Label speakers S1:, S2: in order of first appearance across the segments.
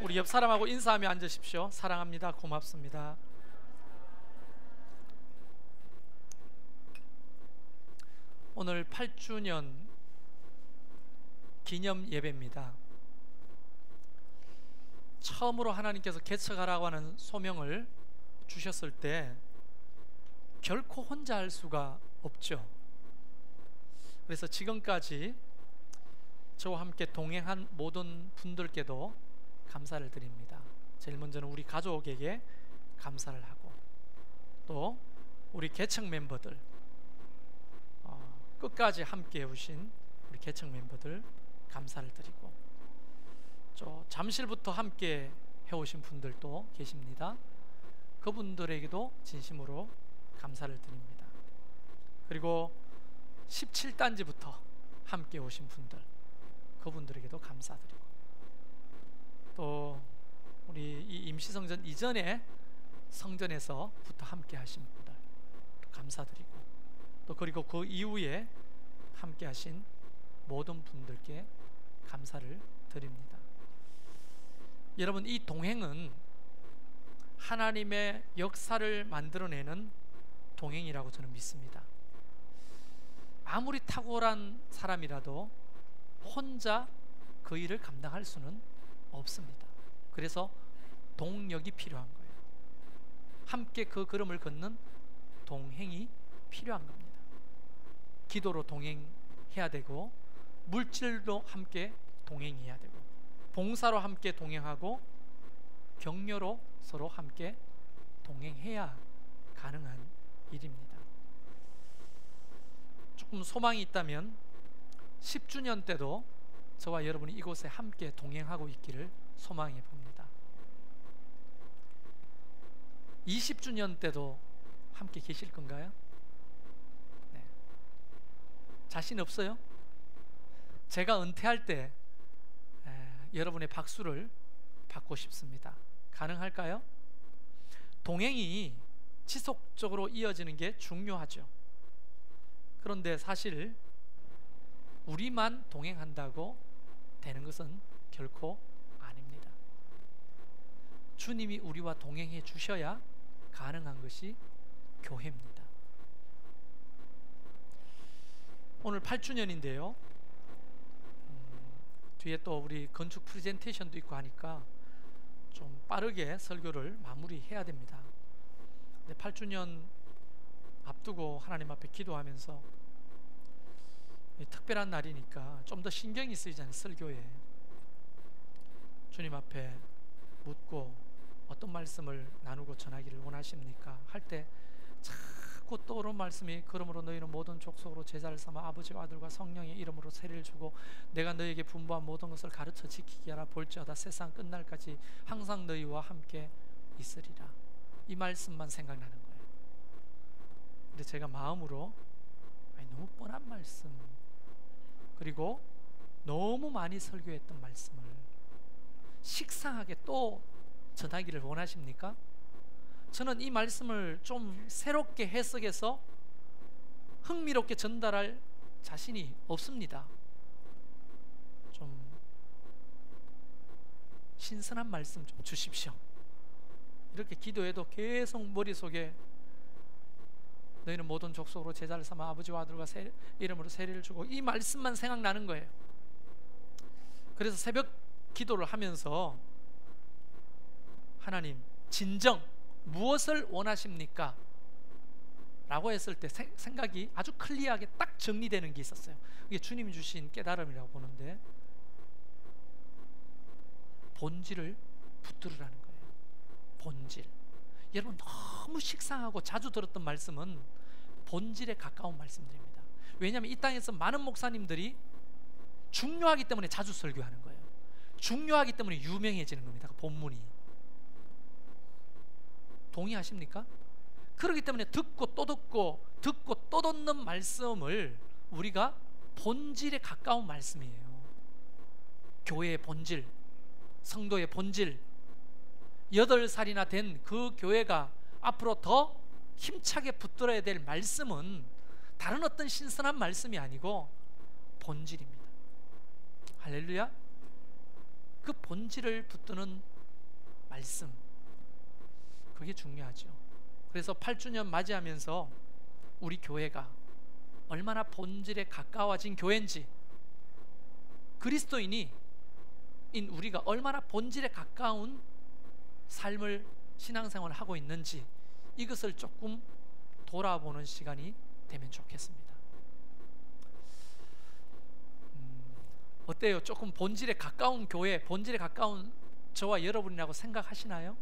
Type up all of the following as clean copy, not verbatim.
S1: 우리 옆 사람하고 인사하며 앉으십시오. 사랑합니다. 고맙습니다. 오늘 8주년 기념 예배입니다. 처음으로 하나님께서 개척하라고 하는 소명을 주셨을 때 결코 혼자 할 수가 없죠. 그래서 지금까지 저와 함께 동행한 모든 분들께도 감사를 드립니다. 제일 먼저는 우리 가족에게 감사를 하고, 또 우리 개척 멤버들, 끝까지 함께 해오신 우리 개척 멤버들 감사를 드리고, 잠실부터 함께 해오신 분들도 계십니다. 그분들에게도 진심으로 감사를 드립니다. 그리고 17단지부터 함께 오신 분들, 그분들에게도 감사드리고, 또 우리 이 임시성전 이전에 성전에서부터 함께 하신 분들 감사드리고, 또 그리고 그 이후에 함께 하신 모든 분들께 감사를 드립니다. 여러분, 이 동행은 하나님의 역사를 만들어내는 동행이라고 저는 믿습니다. 아무리 탁월한 사람이라도 혼자 그 일을 감당할 수는 없습니다. 그래서 동력이 필요한 거예요. 함께 그 걸음을 걷는 동행이 필요한 겁니다. 기도로 동행해야 되고, 물질로 함께 동행해야 되고, 봉사로 함께 동행하고, 격려로 서로 함께 동행해야 가능한 일입니다. 조금 소망이 있다면 10주년 때도 저와 여러분이 이곳에 함께 동행하고 있기를 소망해 봅니다. 20주년 때도 함께 계실 건가요? 네. 자신 없어요? 제가 은퇴할 때 여러분의 박수를 받고 싶습니다. 가능할까요? 동행이 지속적으로 이어지는 게 중요하죠. 그런데 사실 우리만 동행한다고 되는 것은 결코 아닙니다. 주님이 우리와 동행해 주셔야 가능한 것이 교회입니다. 오늘 8주년인데요. 뒤에 또 우리 건축 프레젠테이션도 있고 하니까 좀 빠르게 설교를 마무리해야 됩니다. 근데 8주년 앞두고 하나님 앞에 기도하면서 특별한 날이니까 좀 더 신경이 쓰이잖아요. 설교에 주님 앞에 묻고 어떤 말씀을 나누고 전하기를 원하십니까? 할 때 자꾸 떠오르는 말씀이, 그러므로 너희는 모든 족속으로 제자를 삼아 아버지와 아들과 성령의 이름으로 세례를 주고 내가 너희에게 분부한 모든 것을 가르쳐 지키게 하라. 볼지어다 세상 끝날까지 항상 너희와 함께 있으리라. 이 말씀만 생각나는 거예요. 근데 제가 마음으로 너무 뻔한 말씀, 그리고 너무 많이 설교했던 말씀을 식상하게 또 전하기를 원하십니까? 저는 이 말씀을 좀 새롭게 해석해서 흥미롭게 전달할 자신이 없습니다. 좀 신선한 말씀 좀 주십시오. 이렇게 기도해도 계속 머릿속에 너희는 모든 족속으로 제자를 삼아 아버지와 아들과 이름으로 세례를 주고, 이 말씀만 생각나는 거예요. 그래서 새벽 기도를 하면서 하나님, 진정 무엇을 원하십니까? 라고 했을 때 생각이 아주 클리어하게 딱 정리되는 게 있었어요. 이게 주님이 주신 깨달음이라고 보는데, 본질을 붙들으라는 거예요. 본질. 여러분, 너무 식상하고 자주 들었던 말씀은 본질에 가까운 말씀들입니다. 왜냐하면 이 땅에서 많은 목사님들이 중요하기 때문에 자주 설교하는 거예요. 중요하기 때문에 유명해지는 겁니다. 그 본문이. 동의하십니까? 그렇기 때문에 듣고 또 듣고 듣고 또 듣는 말씀을 우리가 본질에 가까운 말씀이에요. 교회의 본질, 성도의 본질, 8살이나 된 그 교회가 앞으로 더 힘차게 붙들어야 될 말씀은 다른 어떤 신선한 말씀이 아니고 본질입니다. 할렐루야. 그 본질을 붙드는 말씀, 그게 중요하죠. 그래서 8주년 맞이하면서 우리 교회가 얼마나 본질에 가까워진 교회인지, 그리스도인이 우리가 얼마나 본질에 가까운 삶을, 신앙생활을 하고 있는지, 이것을 조금 돌아보는 시간이 되면 좋겠습니다. 어때요? 조금 본질에 가까운 교회, 본질에 가까운 저와 여러분이라고 생각하시나요?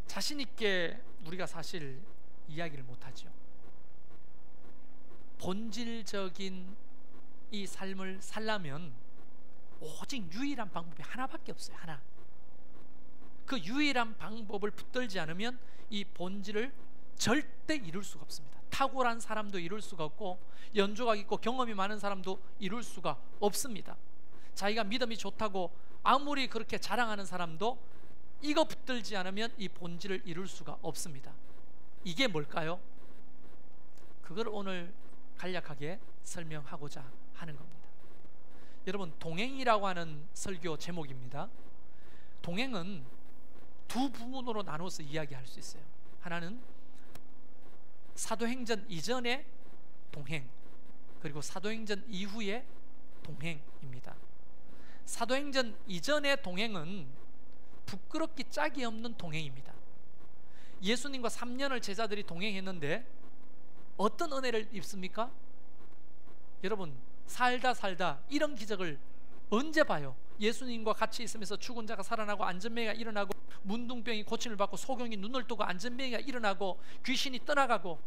S1: 자신 있게 우리가 사실 이야기를 못하죠. 본질적인 이 삶을 살려면 오직 유일한 방법이 하나밖에 없어요. 하나. 그 유일한 방법을 붙들지 않으면 이 본질을 절대 이룰 수가 없습니다. 탁월한 사람도 이룰 수가 없고, 연조각 있고 경험이 많은 사람도 이룰 수가 없습니다. 자기가 믿음이 좋다고 아무리 그렇게 자랑하는 사람도 이거 붙들지 않으면 이 본질을 이룰 수가 없습니다. 이게 뭘까요? 그걸 오늘 간략하게 설명하고자 하는 겁니다. 여러분, 동행이라고 하는 설교 제목입니다. 동행은 두 부분으로 나눠서 이야기할 수 있어요. 하나는 사도행전 이전의 동행, 그리고 사도행전 이후의 동행입니다. 사도행전 이전의 동행은 부끄럽기 짝이 없는 동행입니다. 예수님과 3년을 제자들이 동행했는데 어떤 은혜를 입습니까? 여러분, 살다 이런 기적을 언제 봐요? 예수님과 같이 있으면서 죽은 자가 살아나고 안전병이가 일어나고 문둥병이 고침을 받고 소경이 눈을 뜨고 안전병이가 일어나고 귀신이 떠나가고,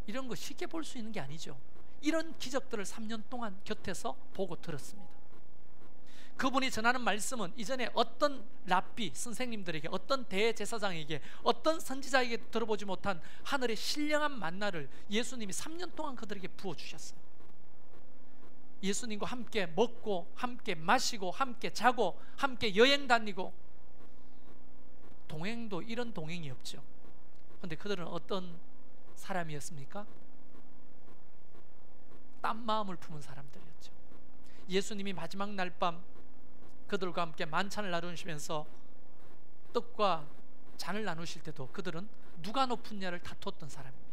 S1: 이런 거 쉽게 볼 수 있는 게 아니죠. 이런 기적들을 3년 동안 곁에서 보고 들었습니다. 그분이 전하는 말씀은 이전에 어떤 랍비 선생님들에게, 어떤 대제사장에게, 어떤 선지자에게 들어보지 못한 하늘의 신령한 만나를 예수님이 3년 동안 그들에게 부어주셨어요. 예수님과 함께 먹고 함께 마시고 함께 자고 함께 여행 다니고, 동행도 이런 동행이 없죠. 그런데 그들은 어떤 사람이었습니까? 딴 마음을 품은 사람들이었죠. 예수님이 마지막 날 밤 그들과 함께 만찬을 나누시면서 떡과 잔을 나누실 때도 그들은 누가 높으냐를 다투었던 사람입니다.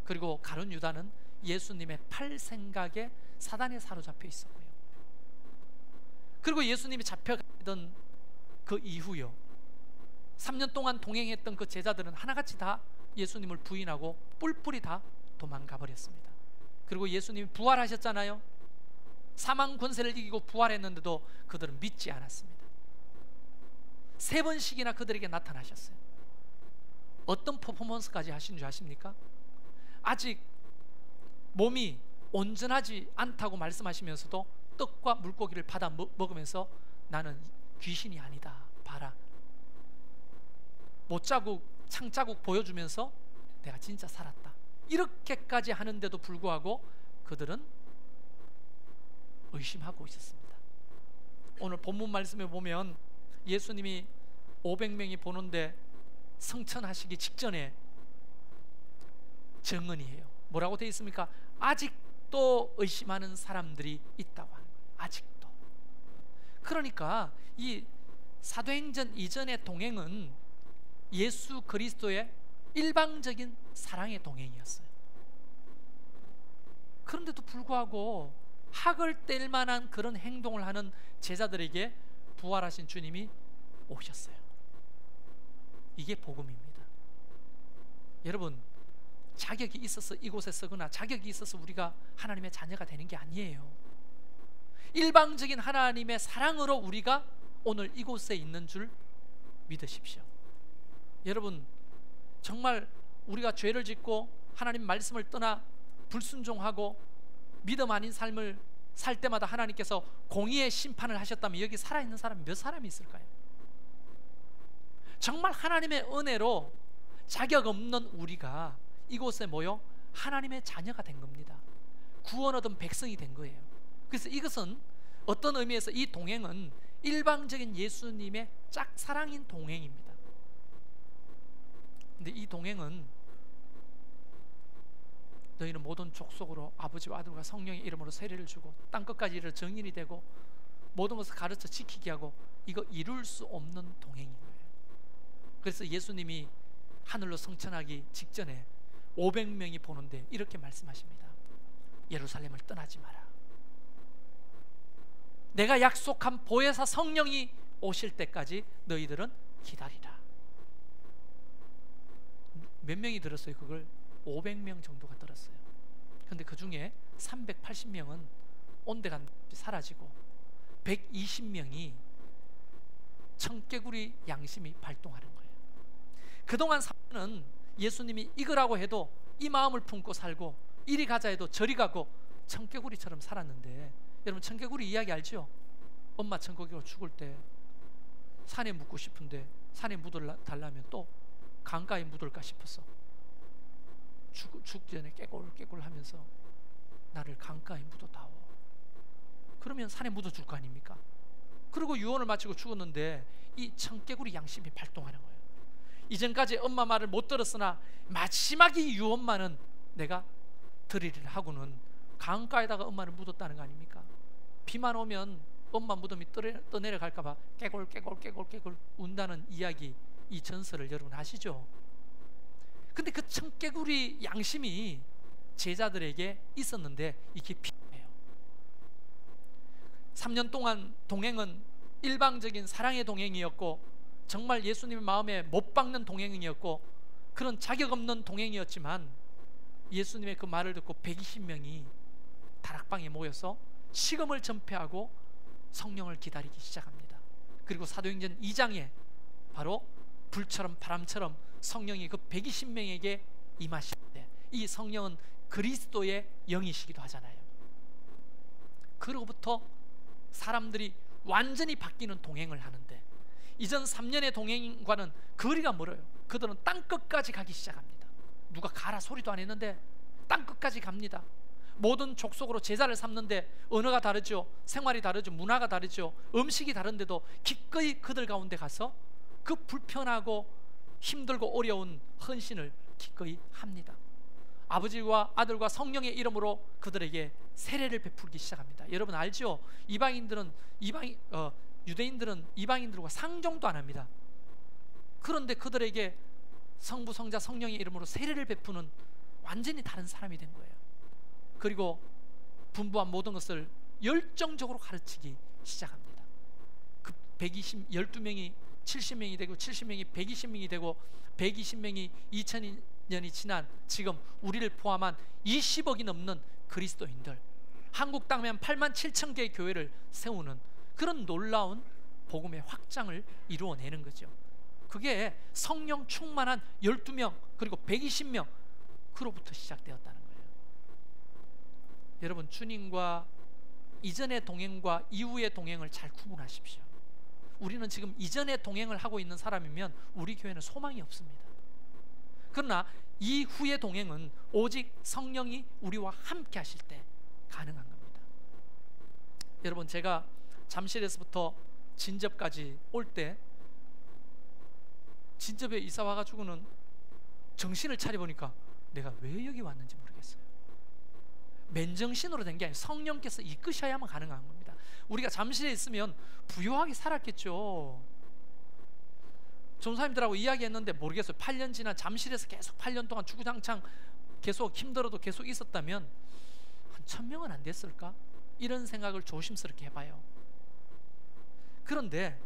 S1: 그리고 가룟 유다는 예수님의 팔 생각에 사단에 사로잡혀 있었고요. 그리고 예수님이 잡혀가던 그 이후요, 3년 동안 동행했던 그 제자들은 하나같이 다 예수님을 부인하고 뿔뿔이 다 도망가 버렸습니다. 그리고 예수님이 부활하셨잖아요. 사망 권세를 이기고 부활했는데도 그들은 믿지 않았습니다. 3번씩이나 그들에게 나타나셨어요. 어떤 퍼포먼스까지 하신 줄 아십니까? 아직 몸이 온전하지 않다고 말씀하시면서도 떡과 물고기를 받아 먹으면서 나는 귀신이 아니다, 봐라, 못자국, 창자국 보여주면서 내가 진짜 살았다, 이렇게까지 하는데도 불구하고 그들은 의심하고 있었습니다. 오늘 본문 말씀에 보면 예수님이 500명이 보는데 성천하시기 직전에 정언이에요. 뭐라고 되어 있습니까? 아직도 의심하는 사람들이 있다고 하는 거예요. 아직도. 그러니까 이 사도행전 이전의 동행은 예수 그리스도의 일방적인 사랑의 동행이었어요. 그런데도 불구하고 학을 뗄 만한 그런 행동을 하는 제자들에게 부활하신 주님이 오셨어요. 이게 복음입니다. 여러분, 자격이 있어서 이곳에 서거나 자격이 있어서 우리가 하나님의 자녀가 되는 게 아니에요. 일방적인 하나님의 사랑으로 우리가 오늘 이곳에 있는 줄 믿으십시오. 여러분, 정말 우리가 죄를 짓고 하나님 말씀을 떠나 불순종하고 믿음 아닌 삶을 살 때마다 하나님께서 공의의 심판을 하셨다면 여기 살아있는 사람이 몇 사람이 있을까요? 정말 하나님의 은혜로 자격 없는 우리가 이곳에 모여 하나님의 자녀가 된 겁니다. 구원 얻은 백성이 된 거예요. 그래서 이것은 어떤 의미에서 이 동행은 일방적인 예수님의 짝사랑인 동행입니다. 근데 이 동행은 너희는 모든 족속으로 아버지와 아들과 성령의 이름으로 세례를 주고 땅끝까지 이르러 증인이 되고 모든 것을 가르쳐 지키게 하고, 이거 이룰 수 없는 동행인 거예요. 그래서 예수님이 하늘로 승천하기 직전에 500명이 보는데 이렇게 말씀하십니다. 예루살렘을 떠나지 마라. 내가 약속한 보혜사 성령이 오실 때까지 너희들은 기다리라. 몇 명이 들었어요? 그걸 500명 정도가 들었어요. 그런데 그 중에 380명은 온데간데 사라지고 120명이 청개구리 양심이 발동하는 거예요. 그동안 3년은 예수님이 이거라고 해도 이 마음을 품고 살고, 이리 가자 해도 저리 가고 청개구리처럼 살았는데, 여러분 청개구리 이야기 알죠? 엄마 청개구리가 죽을 때 산에 묻고 싶은데 산에 묻어달라면 또 강가에 묻을까 싶어서 죽기 전에 깨골깨골 하면서 나를 강가에 묻어다오. 그러면 산에 묻어줄 거 아닙니까? 그리고 유언을 마치고 죽었는데 이 청개구리 양심이 발동하는 거예요. 이전까지 엄마 말을 못 들었으나 마지막 이 유언만은 내가 들으리라 하고는 강가에다가 엄마를 묻었다는 거 아닙니까? 비만 오면 엄마 무덤이 떠내려갈까 봐 깨골 운다는 이야기, 이 전설을 여러분 아시죠? 근데 그 청개구리 양심이 제자들에게 있었는데 이게 필요해요. 3년 동안 동행은 일방적인 사랑의 동행이었고, 정말 예수님의 마음에 못 박는 동행이었고, 그런 자격 없는 동행이었지만, 예수님의 그 말을 듣고 120명이 다락방에 모여서 식음을 전폐하고 성령을 기다리기 시작합니다. 그리고 사도행전 2장에 바로 불처럼 바람처럼 성령이 그 120명에게 임하실 때, 이 성령은 그리스도의 영이시기도 하잖아요. 그로부터 사람들이 완전히 바뀌는 동행을 하는데, 이전 3년의 동행과는 거리가 멀어요. 그들은 땅끝까지 가기 시작합니다. 누가 가라 소리도 안 했는데 땅끝까지 갑니다. 모든 족속으로 제자를 삼는데 언어가 다르죠, 생활이 다르죠, 문화가 다르죠, 음식이 다른데도 기꺼이 그들 가운데 가서 그 불편하고 힘들고 어려운 헌신을 기꺼이 합니다. 아버지와 아들과 성령의 이름으로 그들에게 세례를 베풀기 시작합니다. 여러분 알죠? 유대인들은 이방인들과 상종도 안 합니다. 그런데 그들에게 성부, 성자, 성령의 이름으로 세례를 베푸는 완전히 다른 사람이 된 거예요. 그리고 분부한 모든 것을 열정적으로 가르치기 시작합니다. 그 12명이 70명이 되고 70명이 120명이 되고 120명이 2000년이 지난 지금 우리를 포함한 20억이 넘는 그리스도인들, 한국 땅에 한 8만 7천 개의 교회를 세우는 그런 놀라운 복음의 확장을 이루어내는 거죠. 그게 성령 충만한 12명 그리고 120명 그로부터 시작되었다는 거예요. 여러분, 주님과 이전의 동행과 이후의 동행을 잘 구분하십시오. 우리는 지금 이전의 동행을 하고 있는 사람이면 우리 교회는 소망이 없습니다. 그러나 이후의 동행은 오직 성령이 우리와 함께 하실 때 가능한 겁니다. 여러분, 제가 잠실에서부터 진접까지 올 때 진접에 이사 와가지고는 정신을 차려보니까 내가 왜 여기 왔는지 모르겠어요. 맨정신으로 된 게 아니라 성령께서 이끄셔야만 가능한 겁니다. 우리가 잠실에 있으면 부유하게 살았겠죠. 전사님들하고 이야기했는데 모르겠어요. 8년 지난 잠실에서 계속 8년 동안 주구장창 계속 힘들어도 계속 있었다면 한 1000명은 안 됐을까? 이런 생각을 조심스럽게 해봐요. 그런데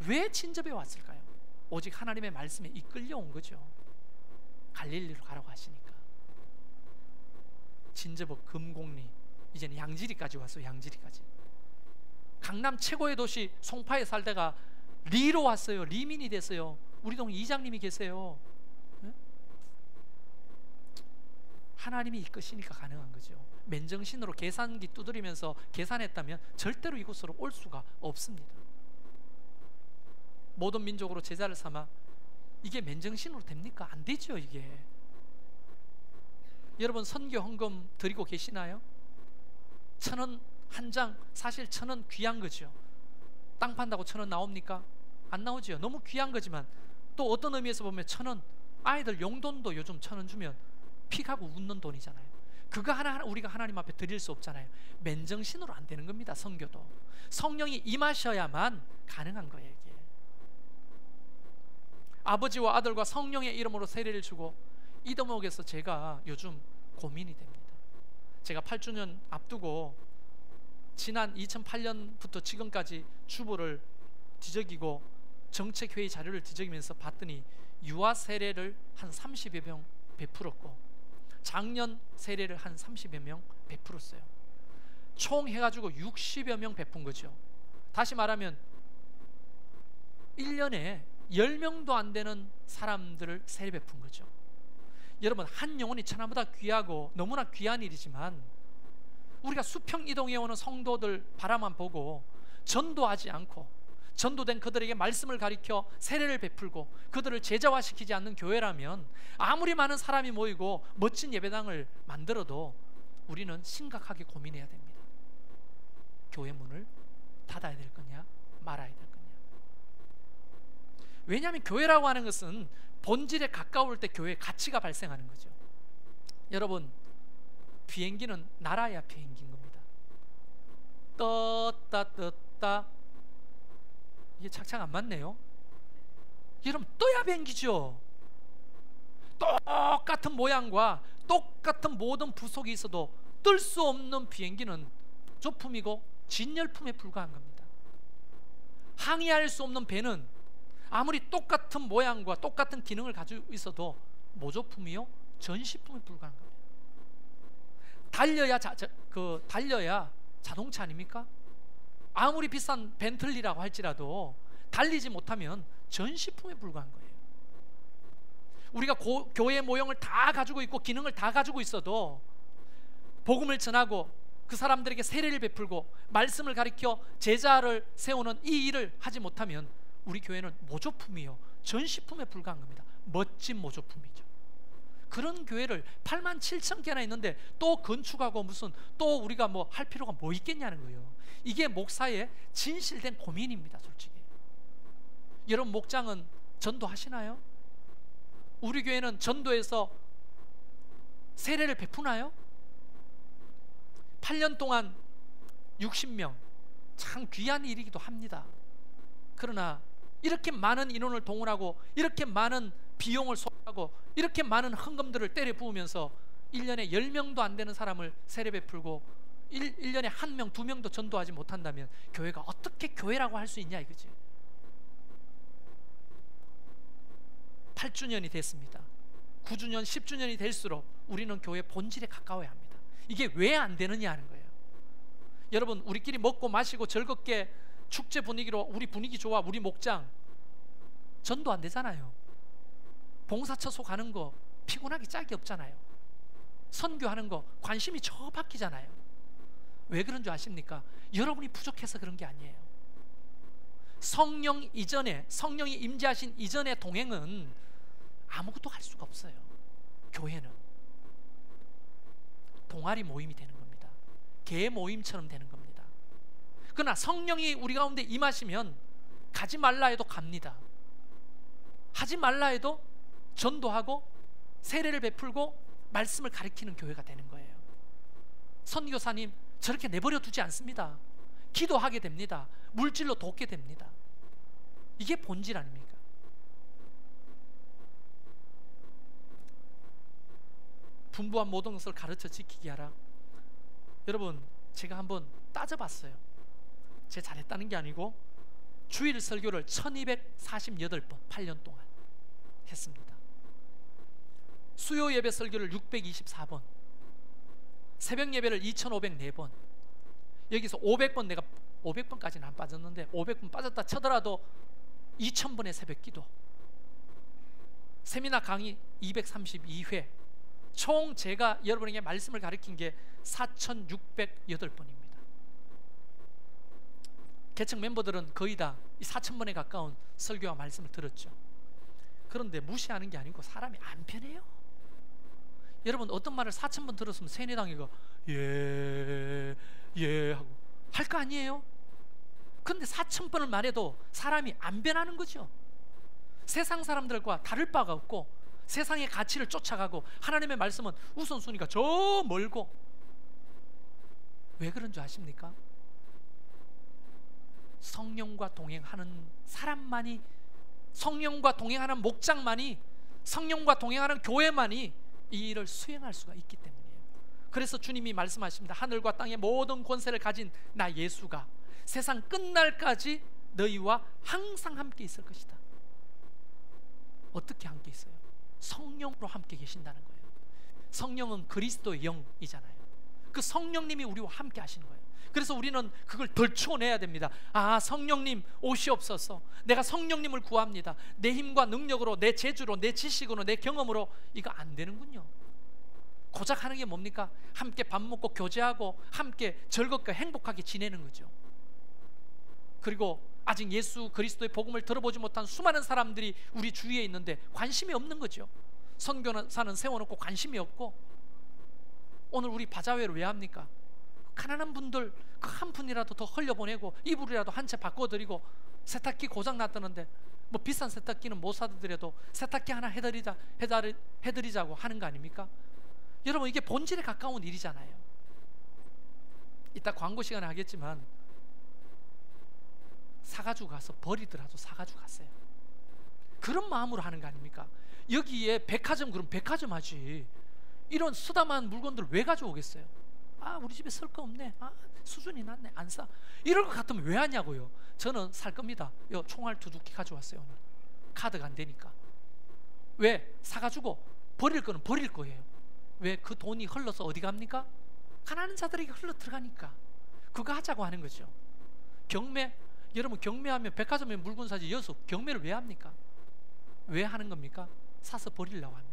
S1: 왜 진접에 왔을까요? 오직 하나님의 말씀에 이끌려 온 거죠. 갈릴리로 가라고 하시니까. 진접은 금곡리, 이제는 양지리까지 왔어요. 양지리까지. 강남 최고의 도시 송파에 살다가 리로 왔어요. 리민이 됐어요. 우리 동 이장님이 계세요. 네? 하나님이 이끄시니까 가능한 거죠. 맨정신으로 계산기 두드리면서 계산했다면 절대로 이곳으로 올 수가 없습니다. 모든 민족으로 제자를 삼아, 이게 맨정신으로 됩니까? 안 되죠. 이게 여러분, 선교 헌금 드리고 계시나요? 1000원 한 장, 사실 1000원 귀한 거죠. 땅 판다고 1000원 나옵니까? 안 나오죠. 너무 귀한 거지만 또 어떤 의미에서 보면 1000원, 아이들 용돈도 요즘 1000원 주면 픽하고 웃는 돈이잖아요. 그거 하나하나 우리가 하나님 앞에 드릴 수 없잖아요. 맨정신으로 안 되는 겁니다. 선교도 성령이 임하셔야만 가능한 거예요. 이게 아버지와 아들과 성령의 이름으로 세례를 주고, 이 대목에서 제가 요즘 고민이 됩니다. 제가 8주년 앞두고 지난 2008년부터 지금까지 주보를 뒤적이고 정책회의 자료를 뒤적이면서 봤더니 유아 세례를 한 30여 명 베풀었고 작년 세례를 한 30여 명 베풀었어요. 총 해가지고 60여 명 베푼 거죠. 다시 말하면 1년에 10명도 안 되는 사람들을 세례 베푼 거죠. 여러분, 한 영혼이 천하보다 귀하고 너무나 귀한 일이지만 우리가 수평 이동해 오는 성도들 바라만 보고 전도하지 않고 전도된 그들에게 말씀을 가리켜 세례를 베풀고 그들을 제자화시키지 않는 교회라면 아무리 많은 사람이 모이고 멋진 예배당을 만들어도 우리는 심각하게 고민해야 됩니다. 교회 문을 닫아야 될 거냐 말아야 될 거냐. 왜냐하면 교회라고 하는 것은 본질에 가까울 때 교회의 가치가 발생하는 거죠. 여러분, 비행기는 날아야 비행기인 겁니다. 떴다 이게 착착 안 맞네요. 여러분, 떠야 비행기죠. 똑같은 모양과 똑같은 모든 부속이 있어도 뜰 수 없는 비행기는 조품이고 진열품에 불과한 겁니다. 항해할 수 없는 배는 아무리 똑같은 모양과 똑같은 기능을 가지고 있어도 모조품이요 전시품에 불과한 겁니다. 달려야 자동차 아닙니까? 아무리 비싼 벤틀리라고 할지라도 달리지 못하면 전시품에 불과한 거예요. 우리가 교회 모형을 다 가지고 있고 기능을 다 가지고 있어도 복음을 전하고 그 사람들에게 세례를 베풀고 말씀을 가리켜 제자를 세우는 이 일을 하지 못하면 우리 교회는 모조품이요 전시품에 불과한 겁니다. 멋진 모조품이죠. 그런 교회를 87,000개나 있는데 또 건축하고 무슨 또 우리가 뭐 할 필요가 뭐 있겠냐는 거예요. 이게 목사의 진실된 고민입니다. 솔직히 여러분, 목장은 전도하시나요? 우리 교회는 전도해서 세례를 베푸나요? 8년 동안 60명, 참 귀한 일이기도 합니다. 그러나 이렇게 많은 인원을 동원하고 이렇게 많은 비용을 소비하고 이렇게 많은 헌금들을 때려 부으면서 1년에 10명도 안 되는 사람을 세례 베풀고 1년에 1명, 2명도 전도하지 못한다면 교회가 어떻게 교회라고 할 수 있냐 이거지. 8주년이 됐습니다. 9주년, 10주년이 될수록 우리는 교회 본질에 가까워야 합니다. 이게 왜 안 되느냐 하는 거예요. 여러분, 우리끼리 먹고 마시고 즐겁게 축제 분위기로 우리 분위기 좋아, 우리 목장 전도 안 되잖아요. 봉사처소 가는 거 피곤하기 짝이 없잖아요. 선교하는 거 관심이 저 바뀌잖아요. 왜 그런 줄 아십니까? 여러분이 부족해서 그런 게 아니에요. 성령 이전에, 성령이 임재하신 이전의 동행은 아무것도 할 수가 없어요. 교회는 동아리 모임이 되는 겁니다. 개 모임처럼 되는 겁니다. 그러나 성령이 우리 가운데 임하시면 가지 말라 해도 갑니다. 하지 말라 해도 전도하고 세례를 베풀고 말씀을 가르치는 교회가 되는 거예요. 선교사님 저렇게 내버려 두지 않습니다. 기도하게 됩니다. 물질로 돕게 됩니다. 이게 본질 아닙니까? 분부한 모든 것을 가르쳐 지키게 하라. 여러분, 제가 한번 따져봤어요. 제가 잘했다는 게 아니고 주일 설교를 1248번 8년 동안 했습니다. 수요 예배 설교를 624번, 새벽 예배를 2504번, 여기서 500번, 내가 500번까지는 안 빠졌는데 500번 빠졌다 쳐더라도 2000번의 새벽 기도, 세미나 강의 232회, 총 제가 여러분에게 말씀을 가르친 게 4608번입니다. 개척 멤버들은 거의 다 이 4000번에 가까운 설교와 말씀을 들었죠. 그런데 무시하는 게 아니고 사람이 안 편해요. 여러분, 어떤 말을 4000번 들었으면 세뇌당이가 예 하고 할 거 아니에요? 근데 4000번을 말해도 사람이 안 변하는 거죠. 세상 사람들과 다를 바가 없고 세상의 가치를 쫓아가고 하나님의 말씀은 우선순위가 저 멀고. 왜 그런 줄 아십니까? 성령과 동행하는 사람만이, 성령과 동행하는 목장만이, 성령과 동행하는 교회만이 이 일을 수행할 수가 있기 때문이에요. 그래서 주님이 말씀하십니다. 하늘과 땅의 모든 권세를 가진 나 예수가 세상 끝날까지 너희와 항상 함께 있을 것이다. 어떻게 함께 있어요? 성령으로 함께 계신다는 거예요. 성령은 그리스도의 영이잖아요. 그 성령님이 우리와 함께 하시는 거예요. 그래서 우리는 그걸 덜쳐내야 됩니다. 아, 성령님 오시옵소서. 내가 성령님을 구합니다. 내 힘과 능력으로, 내 재주로, 내 지식으로, 내 경험으로 이거 안 되는군요. 고작 하는 게 뭡니까? 함께 밥 먹고 교제하고 함께 즐겁게 행복하게 지내는 거죠. 그리고 아직 예수 그리스도의 복음을 들어보지 못한 수많은 사람들이 우리 주위에 있는데 관심이 없는 거죠. 선교사는 세워놓고 관심이 없고. 오늘 우리 바자회를 왜 합니까? 가난한 분들 그 한 푼이라도 더 흘려보내고 이불이라도 한 채 바꿔드리고, 세탁기 고장 났다는데 뭐 비싼 세탁기는 못 사드려도 세탁기 하나 해드리자고 하는 거 아닙니까? 여러분, 이게 본질에 가까운 일이잖아요. 이따 광고 시간에 하겠지만 사가지고 가서 버리더라도 사가지고 갔어요. 그런 마음으로 하는 거 아닙니까? 여기에 백화점, 그럼 백화점 하지. 이런 쓰다만 물건들 왜 가져오겠어요? 아, 우리 집에 쓸 거 없네. 아, 수준이 낮네. 안 사. 이럴 것 같으면 왜 하냐고요. 저는 살 겁니다. 요 총알 2개 가져왔어요. 오늘 카드가 안 되니까. 왜? 사가지고 버릴 거는 버릴 거예요. 왜? 그 돈이 흘러서 어디 갑니까? 가난한 자들에게 흘러 들어가니까. 그거 하자고 하는 거죠. 경매, 여러분 경매하면 백화점에 물건 사지, 여기서 경매를 왜 합니까? 왜 하는 겁니까? 사서 버리려고 합니다.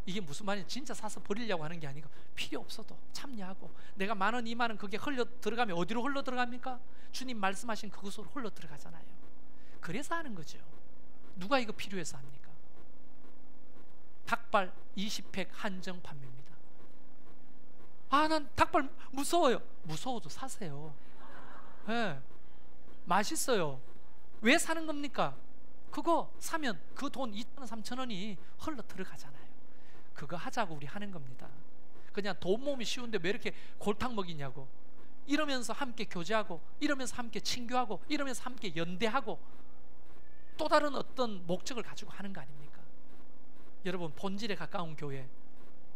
S1: 이게 무슨 말이냐? 진짜 사서 버리려고 하는 게 아니고 필요 없어도 참여하고, 내가 10,000원 20,000원 그게 흘러 들어가면 어디로 흘러 들어갑니까? 주님 말씀하신 그곳으로 흘러 들어가잖아요. 그래서 하는 거죠. 누가 이거 필요해서 합니까? 닭발 20팩 한정 판매입니다. 아, 난 닭발 무서워요. 무서워도 사세요. 네. 맛있어요. 왜 사는 겁니까? 그거 사면 그 돈 2,000원 3,000원이 흘러 들어가잖아요. 그거 하자고 우리 하는 겁니다. 그냥 돈 모으기 쉬운데 왜 이렇게 골탕 먹이냐고. 이러면서 함께 교제하고, 이러면서 함께 친교하고, 이러면서 함께 연대하고, 또 다른 어떤 목적을 가지고 하는 거 아닙니까? 여러분, 본질에 가까운 교회,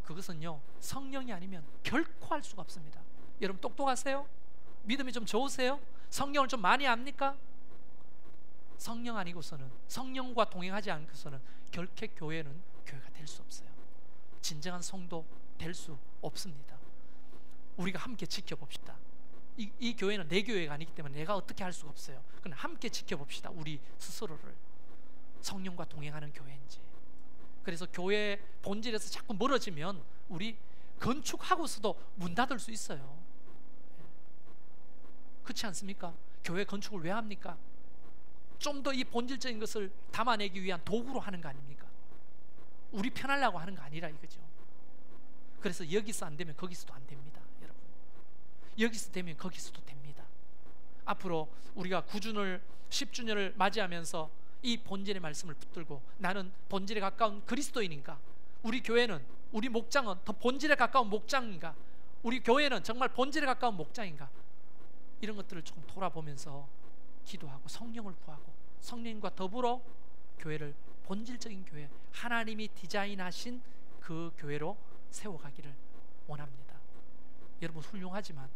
S1: 그것은요 성령이 아니면 결코 할 수가 없습니다. 여러분 똑똑하세요? 믿음이 좀 좋으세요? 성령을 좀 많이 압니까? 성령 아니고서는, 성령과 동행하지 않고서는 결코 교회는 교회가 될 수 없어요. 진정한 성도 될 수 없습니다. 우리가 함께 지켜봅시다. 이 교회는 내 교회가 아니기 때문에 내가 어떻게 할 수가 없어요. 그냥 함께 지켜봅시다. 우리 스스로를 성령과 동행하는 교회인지. 그래서 교회 본질에서 자꾸 멀어지면 우리 건축하고서도 문 닫을 수 있어요. 그렇지 않습니까? 교회 건축을 왜 합니까? 좀 더 이 본질적인 것을 담아내기 위한 도구로 하는 거 아닙니까? 우리 편하려고 하는 거 아니라 이거죠. 그래서 여기서 안 되면 거기서도 안 됩니다. 여러분, 여기서 되면 거기서도 됩니다. 앞으로 우리가 9주년 10주년을 맞이하면서 이 본질의 말씀을 붙들고, 나는 본질에 가까운 그리스도인인가? 우리 교회는, 우리 목장은 더 본질에 가까운 목장인가? 우리 교회는 정말 본질에 가까운 목장인가? 이런 것들을 조금 돌아보면서 기도하고 성령을 구하고, 성령과 더불어 교회를 본질적인 교회, 하나님이 디자인하신 그 교회로 세워가기를 원합니다. 여러분 훌륭하지만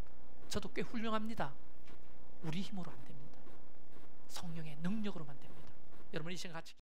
S1: 저도 꽤 훌륭합니다. 우리 힘으로 안 됩니다. 성령의 능력으로만 됩니다. 여러분 이 시간 같이